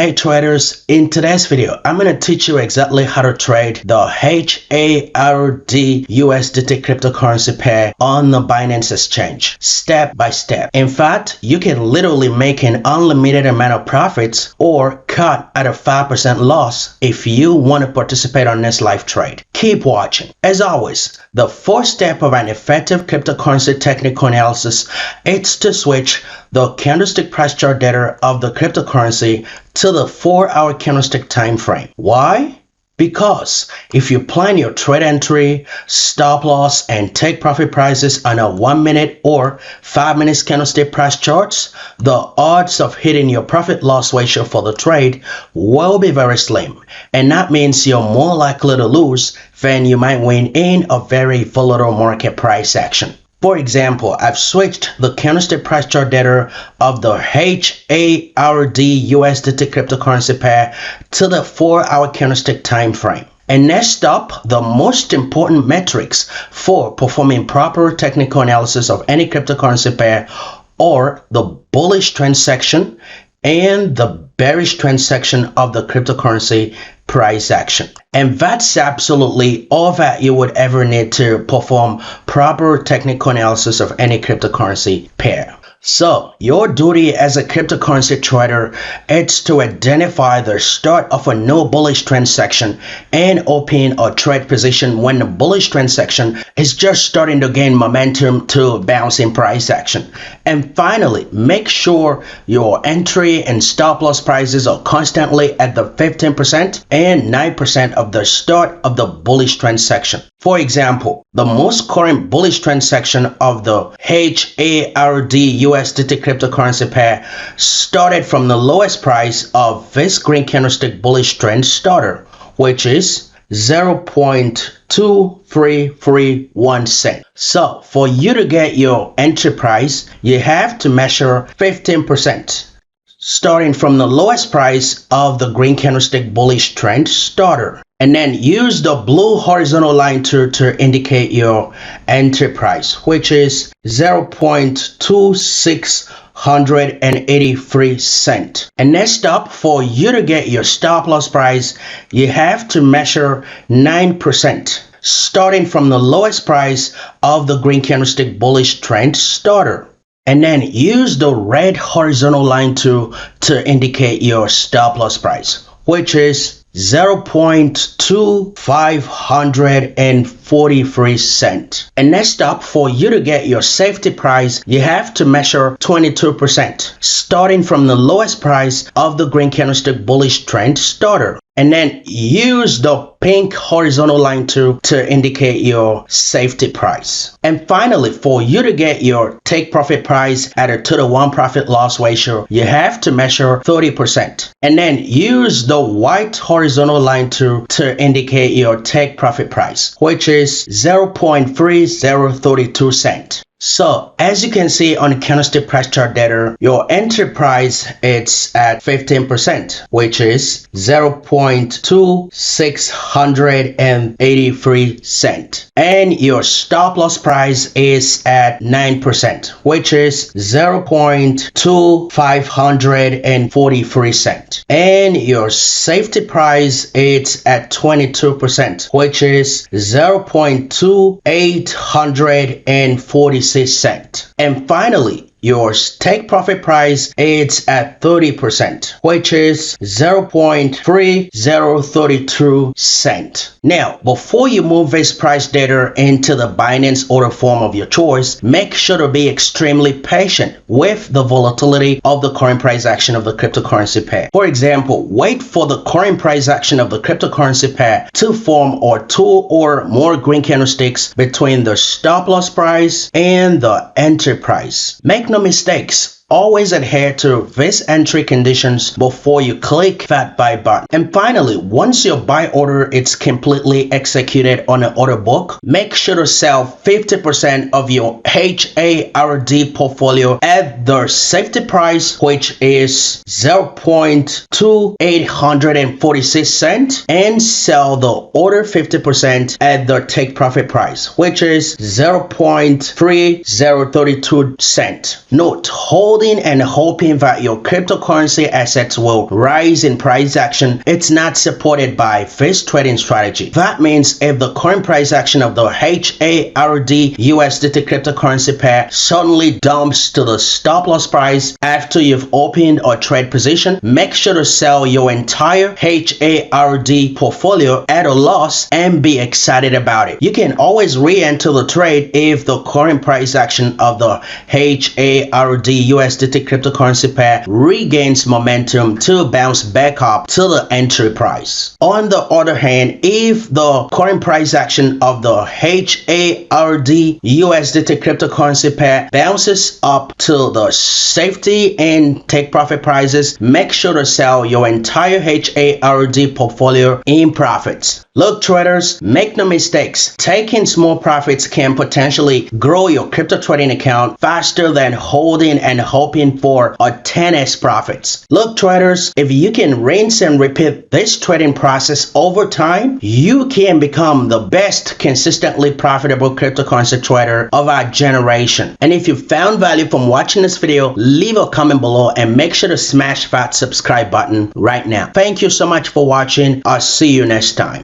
Hey traders, in today's video, I'm going to teach you exactly how to trade the HARD USDT cryptocurrency pair on the Binance exchange, step by step. In fact, you can literally make an unlimited amount of profits or cut at a 5% loss if you want to participate on this live trade. Keep watching. As always, the first step of an effective cryptocurrency technical analysis is to switch the candlestick price chart data of the cryptocurrency to the 4-hour candlestick time frame. Why? Because if you plan your trade entry, stop loss, and take profit prices on a 1-minute or 5-minute candlestick price charts, the odds of hitting your profit loss ratio for the trade will be very slim. And that means you're more likely to lose than you might win in a very volatile market price action. For example, I've switched the candlestick price chart data of the HARD USDT cryptocurrency pair to the 4-hour candlestick time frame. And next up, the most important metrics for performing proper technical analysis of any cryptocurrency pair are the bullish trend section and the bearish trend section of the cryptocurrency price action. And that's absolutely all that you would ever need to perform proper technical analysis of any cryptocurrency pair. So, your duty as a cryptocurrency trader is to identify the start of a new bullish trend section and open a trade position when the bullish trend section is just starting to gain momentum to bouncing price action. And finally, make sure your entry and stop loss prices are constantly at the 15% and 9% of the start of the bullish trend section. For example, the most current bullish trend section of the HARD USDT cryptocurrency pair started from the lowest price of this green candlestick bullish trend starter, which is 0.2331 cent. So for you to get your entry price, you have to measure 15%, starting from the lowest price of the green candlestick bullish trend starter. And then use the blue horizontal line to indicate your entry price, which is 0.2683 cent. And next up, for you to get your stop loss price, you have to measure 9%, starting from the lowest price of the green candlestick bullish trend starter. And then use the red horizontal line to indicate your stop loss price, which is 0.2543 cent. And next up, for you to get your safety price, you have to measure 22%, starting from the lowest price of the green candlestick bullish trend starter. And then use the pink horizontal line to indicate your safety price. And finally, for you to get your take profit price at a 2-to-1 profit loss ratio, you have to measure 30%. And then use the white horizontal line to indicate your take profit price, which is 0.3032 cent. So, as you can see on the candlestick price chart data, your entry price is at 15%, which is 0.2683 cent. And your stop loss price is at 9%, which is 0.2543 cent. And your safety price is at 22%, which is 0.2846 cent. And finally, your take profit price is at 30%, which is 0.3032 cent. Now, before you move this price data into the Binance order form of your choice, make sure to be extremely patient with the volatility of the current price action of the cryptocurrency pair. For example, wait for the current price action of the cryptocurrency pair to form or 2 or more green candlesticks between the stop loss price and the entry price. Make no mistakes. Always adhere to these entry conditions before you click that buy button. And finally, once your buy order is completely executed on an order book, make sure to sell 50% of your HARD portfolio at the safety price, which is 0.2846 cent, and sell the other 50% at the take profit price, which is 0.3032 cent. Note, hold holding and hoping that your cryptocurrency assets will rise in price action, it's not supported by this trading strategy. That means if the current price action of the HARD USDT cryptocurrency pair suddenly dumps to the stop loss price after you've opened a trade position, make sure to sell your entire HARD portfolio at a loss and be excited about it. You can always re-enter the trade if the current price action of the HARD USDT cryptocurrency pair regains momentum to bounce back up to the entry price. On the other hand, if the current price action of the HARD USDT cryptocurrency pair bounces up to the safety and take profit prices, make sure to sell your entire HARD portfolio in profits. Look, traders, make no mistakes. Taking small profits can potentially grow your crypto trading account faster than holding and hoping for a 10x profits. Look, traders, if you can rinse and repeat this trading process over time, you can become the best consistently profitable cryptocurrency trader of our generation. And if you found value from watching this video, leave a comment below and make sure to smash that subscribe button right now. Thank you so much for watching. I'll see you next time.